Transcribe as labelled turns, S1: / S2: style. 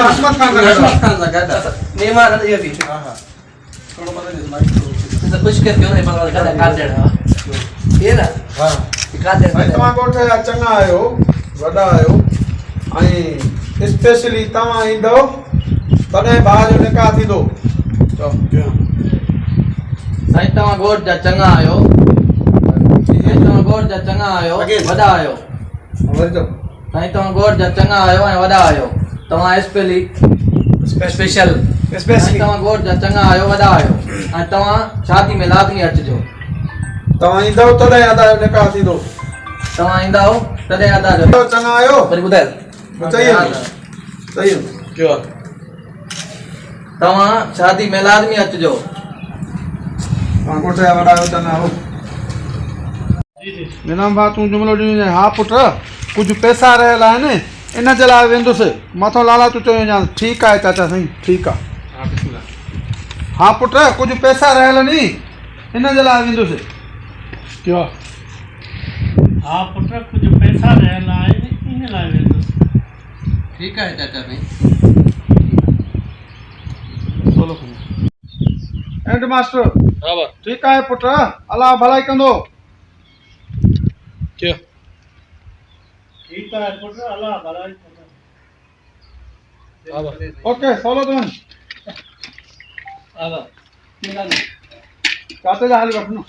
S1: हशमत खान
S2: का गड्ढा मेहमान है ये भी
S1: हां हां थोड़ा पता नहीं माइक
S2: तो कुछ कर क्यों नहीं पता गड्ढा काट देना ये ना
S1: हां
S2: काट दे
S1: भाई तमा कोठे चंगा आयो वडा आयो आई स्पेशली तमा इंदो तने बाज निका थी दो तो
S2: साईं तमा गोट जा चंगा आयो तमा गोट जा चंगा आयो वडा आयो
S1: वरी तो
S2: साईं तमा गोट जा चंगा आयो ऐं वडा आयो तमा स्पेशल तमा गोट जा चंगा आयो वडा आयो ऐं तमा शादी में लाज़मी अचजो
S1: तमा इंदो तने आदा निका थी दो
S2: तमा इंदा हो तदे आदा जो
S1: चंगा आयो
S2: वरी ॿुधायो
S1: बताइए सही
S2: क्यों तमा शादी में लाज़मी अचजो
S1: हां कोठे वडा आयो चंगा हो बिना बात तू जुमलो दी हां पुट कुछ पैसा रहला है ने इन जला वेंदुस मथो लाला तू चयो जा ठीक है चाचा सही ठीक है हां बिस्मिल्लाह हां पुट कुछ पैसा रहल नी इन जला वेंदुस क्यों
S3: हाँ पुत्र कुछ पैसा रहना है इन लाए तो
S2: ठीक है चाचा भाई
S1: बोलो एंड मास्टर
S3: बराबर
S1: ठीक है पुट अल्लाह भलाई कंदो
S3: क्यों ठीक है पुत्र अल्लाह भलाई बराबर
S1: ओके सोलो तुम
S3: बराबर
S1: काते जा हाली रखनो